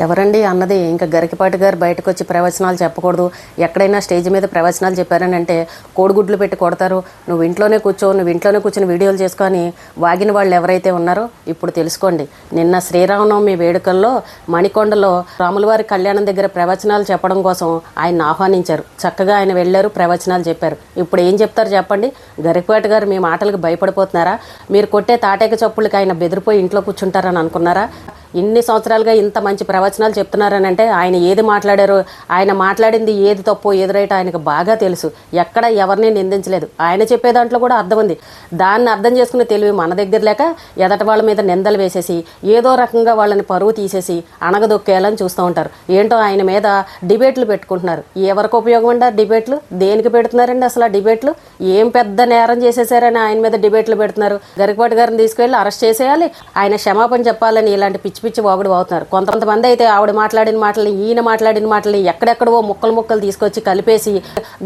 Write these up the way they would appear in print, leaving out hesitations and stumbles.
ఎవరండి అన్నది ఇంకా గరికపాటి గారు బయటకు వచ్చి ప్రవచనాలు చెప్పకూడదు. ఎక్కడైనా స్టేజ్ మీద ప్రవచనాలు చెప్పారని అంటే కోడిగుడ్లు పెట్టి కొడతారు. నువ్వు ఇంట్లోనే కూర్చొని వీడియోలు చేసుకొని వాగిన వాళ్ళు ఎవరైతే ఉన్నారో ఇప్పుడు తెలుసుకోండి. నిన్న శ్రీరామనవమి వేడుకల్లో మణికొండలో రాములవారి కళ్యాణం దగ్గర ప్రవచనాలు చెప్పడం కోసం ఆయన ఆహ్వానించారు. చక్కగా ఆయన వెళ్ళారు, ప్రవచనాలు చెప్పారు. ఇప్పుడు ఏం చెప్తారు చెప్పండి? గరికపాటి గారు మీ మాటలకు భయపడిపోతున్నారా? మీరు కొట్టే తాటేక చప్పులకి ఆయన బెదిరిపోయి ఇంట్లో కూర్చుంటారని అనుకున్నారా? ఇన్ని సంవత్సరాలుగా ఇంత మంచి ప్రవచనాలు చెప్తున్నారని అంటే ఆయన ఏది మాట్లాడారో, ఆయన మాట్లాడింది ఏది తప్పో ఏది రైట్ ఆయనకు బాగా తెలుసు. ఎక్కడ ఎవరిని నిందించలేదు. ఆయన చెప్పే దాంట్లో కూడా అర్థం ఉంది. దాన్ని అర్థం చేసుకునే తెలివి మన దగ్గర లేక ఎదటి వాళ్ళ మీద నిందలు వేసేసి ఏదో రకంగా వాళ్ళని పరువు తీసేసి అణగదొక్కేయాలని చూస్తూ ఉంటారు. ఏంటో ఆయన మీద డిబేట్లు పెట్టుకుంటున్నారు. ఎవరికి ఉపయోగం అండి డిబేట్లు? దేనికి పెడుతున్నారండి అసలు ఆ డిబేట్లు? ఏం పెద్ద నేరం చేసేసారని ఆయన మీద డిబేట్లు పెడుతున్నారు. గరికపాటి గారిని తీసుకెళ్ళి అరెస్ట్ చేసేయాలి, ఆయన క్షమాపణ చెప్పాలని ఇలాంటి పిచ్చి పిచ్చి వాగుడు అవుతున్నారు. కొంతమంది అయితే ఆవిడ మాట్లాడిన మాటలు, ఈయన మాట్లాడిన మాటలు ఎక్కడెక్కడో ముక్కలు తీసుకొచ్చి కలిపేసి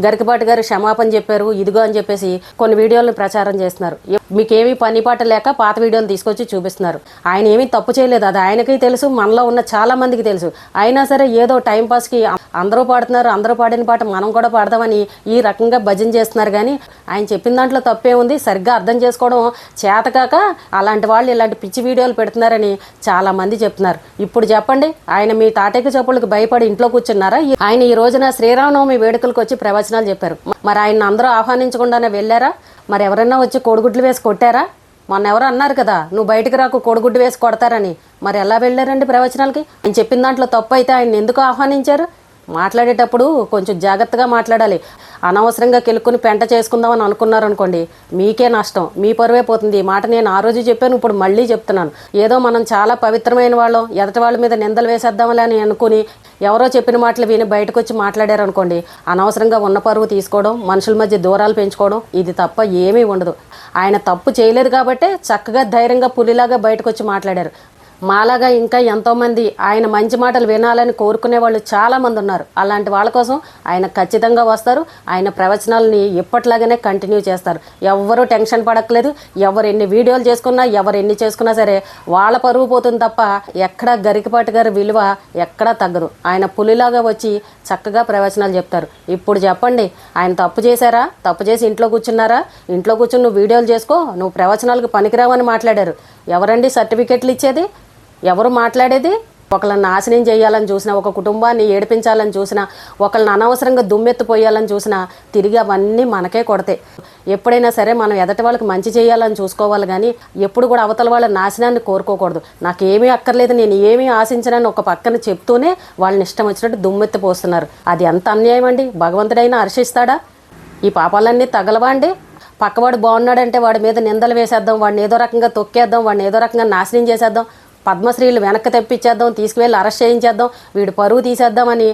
గరికపాటి గారు క్షమాపణ చెప్పారు ఇదిగో అని చెప్పేసి కొన్ని వీడియోలను ప్రచారం చేస్తున్నారు. మీకేమీ పనిపాట లేక పాత వీడియోలు తీసుకొచ్చి చూపిస్తున్నారు. ఆయన ఏమీ తప్పు చేయలేదు, అది ఆయనకి తెలుసు, మనలో ఉన్న చాలా మందికి తెలుసు. అయినా సరే ఏదో టైంపాస్కి అందరూ పాడుతున్నారు, అందరూ పాడిన పాట మనం కూడా పాడదామని ఈ రకంగా భజన చేస్తున్నారు. కానీ ఆయన చెప్పిన దాంట్లో తప్పే ఉంది, సరిగ్గా అర్థం చేసుకోవడం చేతకాక అలాంటి వాళ్ళు ఇలాంటి పిచ్చి వీడియోలు పెడుతున్నారని చాలా మంది చెప్తున్నారు. ఇప్పుడు చెప్పండి, ఆయన మీ తాటేక చప్పులకు భయపడి ఇంట్లో కూర్చున్నారా? ఆయన ఈ రోజున శ్రీరామనవమి వేడుకలకు వచ్చి ప్రవచనాలు చెప్పారు. మరి ఆయన అందరూ ఆహ్వానించకుండానే వెళ్ళారా? మరి ఎవరైనా వచ్చి కోడిగుడ్లు వేసి కొట్టారా? మొన్న ఎవరు అన్నారు కదా, నువ్వు బయటకు రాకు కోడిగుడ్డు వేసి కొడతారని. మరి ఎలా వెళ్ళారండి ప్రవచనాలకి? ఆయన చెప్పిన దాంట్లో తప్పు అయితే ఆయన ఎందుకు ఆహ్వానించారు? మాట్లాడేటప్పుడు కొంచెం జాగ్రత్తగా మాట్లాడాలి. అనవసరంగా కెలుక్కుని పెంట చేసుకుందామని అనుకున్నారనుకోండి, మీకే నష్టం, మీ పరువే పోతుంది. ఈ మాట నేను ఆ రోజు చెప్పాను, ఇప్పుడు మళ్ళీ చెప్తున్నాను. ఏదో మనం చాలా పవిత్రమైన వాళ్ళం, ఎదటి వాళ్ళ మీద నిందలు వేసేద్దామని అని అనుకుని ఎవరో చెప్పిన మాటలు విని బయటకు వచ్చి మాట్లాడారు అనుకోండి, అనవసరంగా ఉన్న పరువు తీసుకోవడం, మనుషుల మధ్య దూరాలు పెంచుకోవడం, ఇది తప్ప ఏమీ ఉండదు. ఆయన తప్పు చేయలేదు కాబట్టే చక్కగా ధైర్యంగా పులిలాగా బయటకు వచ్చి మాట్లాడారు. మాలాగా ఇంకా ఎంతోమంది ఆయన మంచి మాటలు వినాలని కోరుకునే వాళ్ళు చాలామంది ఉన్నారు. అలాంటి వాళ్ళ కోసం ఆయన ఖచ్చితంగా వస్తారు. ఆయన ప్రవచనాలని ఎప్పట్లాగానే కంటిన్యూ చేస్తారు. ఎవ్వరూ టెన్షన్ పడక్కలేదు. ఎవరు ఎన్ని వీడియోలు చేసుకున్నా, ఎవరు ఎన్ని చేసుకున్నా సరే వాళ్ళ పరువు పోతుంది తప్ప ఎక్కడా గరికపాటి గారి విలువ ఎక్కడా తగ్గదు. ఆయన పులిలాగా వచ్చి చక్కగా ప్రవచనాలు చెప్తారు. ఇప్పుడు చెప్పండి, ఆయన తప్పు చేశారా? తప్పు చేసి ఇంట్లో కూర్చున్నారా? ఇంట్లో కూర్చుని నువ్వు వీడియోలు చేసుకో, నువ్వు ప్రవచనాలకు పనికిరావని మాట్లాడారు. ఎవరండి సర్టిఫికెట్లు ఇచ్చేది? ఎవరు మాట్లాడేది? ఒకళ్ళని నాశనం చేయాలని చూసినా, ఒక కుటుంబాన్ని ఏడిపించాలని చూసినా, ఒకళ్ళని అనవసరంగా దుమ్మెత్తిపోయాలని చూసినా తిరిగి అవన్నీ మనకే కొడతాయి. ఎప్పుడైనా సరే మనం ఎదటి వాళ్ళకి మంచి చేయాలని చూసుకోవాలి, కానీ ఎప్పుడు కూడా అవతల వాళ్ళ నాశనాన్ని కోరుకోకూడదు. నాకేమీ అక్కర్లేదు, నేను ఏమీ ఆశించనని ఒక పక్కన చెప్తూనే వాళ్ళని ఇష్టం వచ్చినట్టు దుమ్మెత్తిపోస్తున్నారు. అది ఎంత అన్యాయం అండి! భగవంతుడైనా హర్షిస్తాడా? ఈ పాపాలన్నీ తగలవా అండి? పక్కవాడు బాగున్నాడంటే వాడి మీద నిందలు వేసేద్దాం, వాడిని ఏదో రకంగా తొక్కేద్దాం, వాడిని ఏదో రకంగా నాశనం చేసేద్దాం, పద్మశ్రీలు వెనక్కి తెప్పించేద్దాం, తీసుకువెళ్ళి అరెస్ట్ చేయించేద్దాం, వీడు పరువు తీసేద్దామని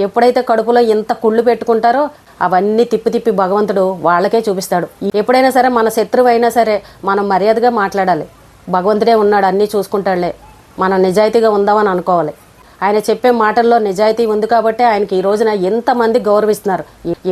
ఎప్పుడైతే కడుపులో ఇంత కుళ్ళు పెట్టుకుంటారో అవన్నీ తిప్పి భగవంతుడు వాళ్ళకే చూపిస్తాడు. ఎప్పుడైనా సరే మన శత్రువు అయినా సరే మనం మర్యాదగా మాట్లాడాలి. భగవంతుడే ఉన్నాడు, అన్నీ చూసుకుంటాడులే, మనం నిజాయితీగా ఉందామని అనుకోవాలి. ఆయన చెప్పే మాటల్లో నిజాయితీ ఉంది కాబట్టి ఆయనకి ఈ రోజున ఎంతమంది గౌరవిస్తున్నారు.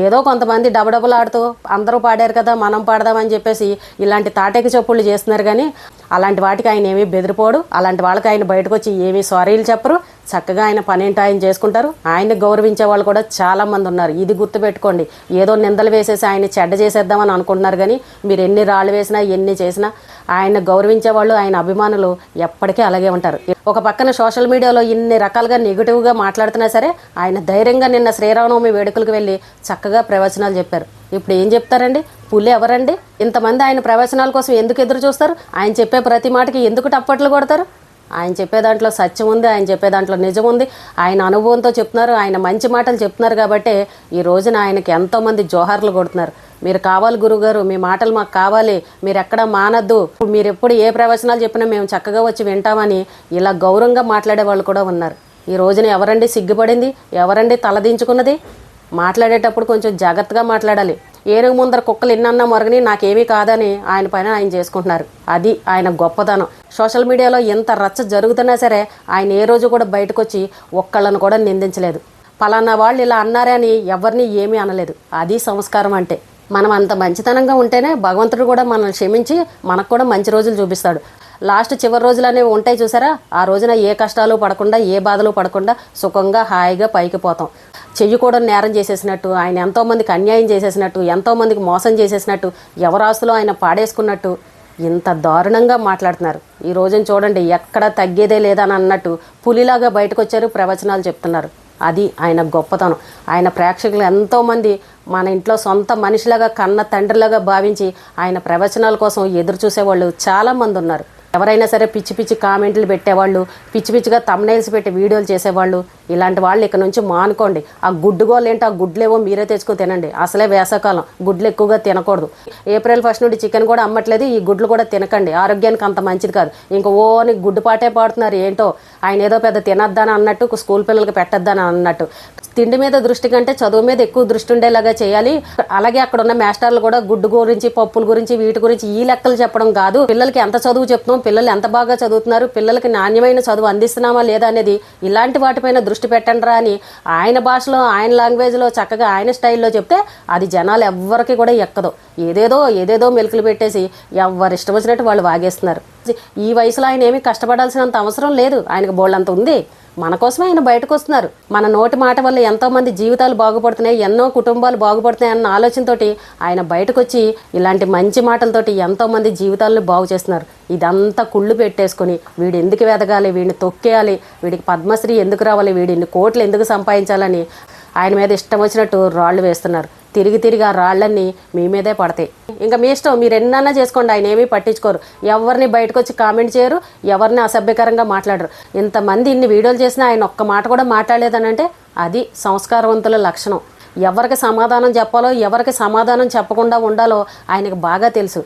ఏదో కొంతమంది డబడబులాడుతూ అందరూ పాడారు కదా మనం పాడదామని చెప్పేసి ఇలాంటి తాటేకి చప్పుళ్ళు చేస్తున్నారు. కానీ అలాంటి వాటికి ఆయన ఏమీ బెదిరిపోడు. అలాంటి వాళ్ళకి ఆయన బయటకు వచ్చి ఏమీ సారీలు చెప్పరు. చక్కగా ఆయన పనేంటో ఆయన చేసుకుంటారు. ఆయన్ని గౌరవించే వాళ్ళు కూడా చాలామంది ఉన్నారు. ఇది గుర్తుపెట్టుకోండి. ఏదో నిందలు వేసేసి ఆయన చెడ్డ చేసేద్దామని అనుకుంటున్నారు. కానీ మీరు ఎన్ని రాళ్ళు వేసినా ఎన్ని చేసినా ఆయన గౌరవించే వాళ్ళు, ఆయన అభిమానులు ఎప్పటికీ అలాగే ఉంటారు. ఒక పక్కన సోషల్ మీడియాలో ఇన్ని రకాలుగా నెగిటివ్గా మాట్లాడుతున్నా సరే ఆయన ధైర్యంగా నిన్న శ్రీరామనవమి వేడుకలకు వెళ్ళి చక్కగా ప్రవచనాలు చెప్పారు. ఇప్పుడు ఏం చెప్తారండి? పులి ఎవరండి? ఇంతమంది ఆయన ప్రవచనాల కోసం ఎందుకు ఎదురు చూస్తారు? ఆయన చెప్పే ప్రతి మాటకి ఎందుకు టప్పట్లు కొడతారు? ఆయన చెప్పే దాంట్లో సత్యం ఉంది, ఆయన చెప్పే దాంట్లో నిజం ఉంది. ఆయన అనుభవంతో చెప్తున్నారు, ఆయన మంచి మాటలు చెప్తున్నారు కాబట్టి ఈ రోజున ఆయనకి ఎంతోమంది జోహార్లు కొడుతున్నారు. మీరు కావాలి గురువుగారు, మీ మాటలు మాకు కావాలి, మీరు ఎక్కడ మానద్దు, మీరు ఎప్పుడు ఏ ప్రవచనాలు చెప్పినా మేము చక్కగా వచ్చి వింటామని ఇలా గౌరవంగా మాట్లాడే వాళ్ళు కూడా ఉన్నారు. ఈ రోజున ఎవరండి సిగ్గుపడింది? ఎవరండి తలదించుకున్నది? మాట్లాడేటప్పుడు కొంచెం జాగ్రత్తగా మాట్లాడాలి. ఏనుగు ముందర కుక్కలు ఎన్నన్నా మొరగని నాకేమీ కాదని ఆయన పైన ఆయన చేసుకుంటున్నారు. అది ఆయన గొప్పతనం. సోషల్ మీడియాలో ఎంత రచ్చ జరుగుతున్నా సరే ఆయన ఏ రోజు కూడా బయటకు వచ్చి ఒక్కళ్ళను కూడా నిందించలేదు. పలానా వాళ్ళు ఇలా అన్నారే అని ఎవరిని ఏమీ అనలేదు. అది సంస్కారం అంటే. మనం అంత మంచితనంగా ఉంటేనే భగవంతుడు కూడా మనల్ని క్షమించి మనకు కూడా మంచి రోజులు చూపిస్తాడు. లాస్ట్ చివరి రోజులు అనేవి ఉంటాయి చూసారా, ఆ రోజున ఏ కష్టాలు పడకుండా ఏ బాధలు పడకుండా సుఖంగా హాయిగా పైకి పోతాం. చెయ్యకూడని నేరం చేసేసినట్టు, ఆయన ఎంతోమందికి అన్యాయం చేసేసినట్టు, ఎంతోమందికి మోసం చేసేసినట్టు, ఎవరాస్తులో ఆయన పాడేసుకున్నట్టు ఇంత దారుణంగా మాట్లాడుతున్నారు. ఈ రోజున చూడండి ఎక్కడ తగ్గేదే లేదని అన్నట్టు పులిలాగా బయటకు వచ్చారు, ప్రవచనాలు చెప్తున్నారు. అది ఆయన గొప్పతనం. ఆయన ప్రేక్షకులు ఎంతోమంది మన ఇంట్లో సొంత మనిషిలాగా కన్న తండ్రిలాగా భావించి ఆయన ప్రవచనాల కోసం ఎదురు చూసేవాళ్ళు చాలామంది ఉన్నారు. ఎవరైనా సరే పిచ్చి పిచ్చి కామెంట్లు పెట్టేవాళ్ళు, పిచ్చి పిచ్చిగా తమ్నైల్స్ పెట్టి వీడియోలు చేసేవాళ్ళు, ఇలాంటి వాళ్ళు ఇక్కడ నుంచి మానుకోండి. ఆ గుడ్డుగోలు ఏంటో, ఆ గుడ్లేవో మీరే తెచ్చుకొని తినండి. అసలే వేసవకాలం, గుడ్లు ఎక్కువగా తినకూడదు. April 1 నుండి చికెన్ కూడా అమ్మట్లేదు, ఈ గుడ్లు కూడా తినకండి, ఆరోగ్యానికి అంత మంచిది కాదు. ఇంకా ఓని గుడ్డు పాటే పాడుతున్నారు. ఏంటో ఆయన ఏదో పెద్ద తినద్దని అన్నట్టు, స్కూల్ పిల్లలకి పెట్టద్దని అన్నట్టు. తిండి మీద దృష్టి కంటే చదువు మీద ఎక్కువ దృష్టి ఉండేలాగా చేయాలి. అలాగే అక్కడ ఉన్న మాస్టర్లు కూడా గుడ్డు గురించి, పప్పుల గురించి, వీటి గురించి ఈ లెక్కలు చెప్పడం కాదు. పిల్లలకి ఎంత చదువు చెప్తున్నాం, పిల్లలు ఎంత బాగా చదువుతున్నారు, పిల్లలకి నాణ్యమైన చదువు అందిస్తున్నామా లేదా అనేది ఇలాంటి వాటిపైన దృష్టి పెట్టండి రా అని ఆయన భాషలో, ఆయన లాంగ్వేజ్లో చక్కగా ఆయన స్టైల్లో చెప్తే అది జనాలు ఎవ్వరికి కూడా ఎక్కదు. ఏదేదో మెలుకులు పెట్టేసి ఎవరు ఇష్టం వచ్చినట్టు వాళ్ళు వాగేస్తున్నారు. ఈ వయసులో ఆయన ఏమీ కష్టపడాల్సినంత అవసరం లేదు, ఆయనకు బోళ్ళంత ఉంది. మన కోసమే ఆయన బయటకు వస్తున్నారు. మన నోటి మాట వల్ల ఎంతోమంది జీవితాలు బాగుపడుతున్నాయి, ఎన్నో కుటుంబాలు బాగుపడుతున్నాయి అన్న ఆలోచనతోటి ఆయన బయటకు వచ్చి ఇలాంటి మంచి మాటలతోటి ఎంతోమంది జీవితాలను బాగు చేస్తున్నారు. ఇదంతా కుళ్ళు పెట్టేసుకొని వీడు ఎందుకు ఎదగాలి, వీడిని తొక్కేయాలి, వీడికి పద్మశ్రీ ఎందుకు రావాలి, వీడిని కోట్లు ఎందుకు సంపాదించాలని ఆయన మీద ఇష్టం వచ్చినట్టు రాళ్ళు వేస్తున్నారు. తిరిగి ఆ రాళ్ళన్నీ మీ మీదే పడతాయి. ఇంకా మీ ఇష్టం, మీరు ఎన్నన్నా చేసుకోండి, ఆయన ఏమీ పట్టించుకోరు. ఎవరిని బయటకు వచ్చి కామెంట్ చేయరు, ఎవరిని అసభ్యకరంగా మాట్లాడరు. ఇంతమంది ఇన్ని వీడియోలు చేసినా ఆయన ఒక్క మాట కూడా మాట్లాడలేదనంటే అది సంస్కారవంతుల లక్షణం. ఎవరికి సమాధానం చెప్పాలో, ఎవరికి సమాధానం చెప్పకుండా ఉండాలో ఆయనకు బాగా తెలుసు.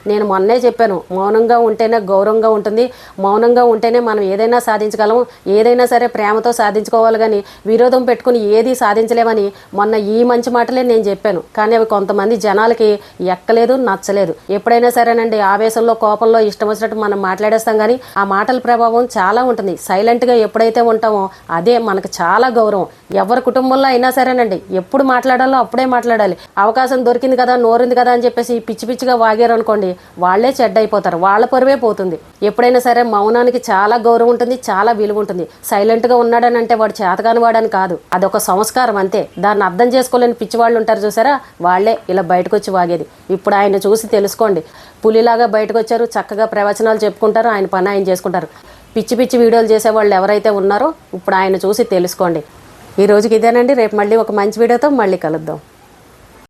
నేను మొన్నే చెప్పాను, మౌనంగా ఉంటేనే గౌరవంగా ఉంటుంది, మౌనంగా ఉంటేనే మనం ఏదైనా సాధించగలం, ఏదైనా సరే ప్రేమతో సాధించుకోవాలి, కానీ విరోధం పెట్టుకుని ఏది సాధించలేమని మొన్న ఈ మంచి మాటలే నేను చెప్పాను. కానీ అవి కొంతమంది జనాలకి ఎక్కలేదు, నచ్చలేదు. ఎప్పుడైనా సరేనండి, ఆవేశంలో, కోపంలో ఇష్టం వచ్చినట్టు మనం మాట్లాడేస్తాం, కానీ ఆ మాటల ప్రభావం చాలా ఉంటుంది. సైలెంట్గా ఎప్పుడైతే ఉంటామో అదే మనకు చాలా గౌరవం. ఎవరి కుటుంబంలో అయినా సరేనండి, ఎప్పుడు మాట్లాడాలో అప్పుడే మాట్లాడాలి. అవకాశం దొరికింది కదా, నోరుంది కదా అని చెప్పేసి పిచ్చి పిచ్చిగా వాగారు అనుకోండి, వాళ్లే చెడ్డ అయిపోతారు, వాళ్ళ పరువే పోతుంది. ఎప్పుడైనా సరే మౌనానికి చాలా గౌరవం ఉంటుంది, చాలా విలువ ఉంటుంది. సైలెంట్గా ఉన్నాడని అంటే వాడు చేతగాని వాడని కాదు, అదొక సంస్కారం అంతే. దాన్ని అర్థం చేసుకోలేని పిచ్చి వాళ్ళు ఉంటారు చూసారా, వాళ్లే ఇలా బయటకు వచ్చి వాగేది. ఇప్పుడు ఆయన చూసి తెలుసుకోండి. పులిలాగా బయటకు వచ్చారు, చక్కగా ప్రవచనాలు చెప్పుకుంటారు, ఆయన పని ఆయన చేసుకుంటారు. పిచ్చి పిచ్చి వీడియోలు చేసేవాళ్ళు ఎవరైతే ఉన్నారో ఇప్పుడు ఆయన చూసి తెలుసుకోండి. ఈ రోజుకి ఇదేనండి. రేపు మళ్ళీ ఒక మంచి వీడియోతో మళ్ళీ కలుద్దాం.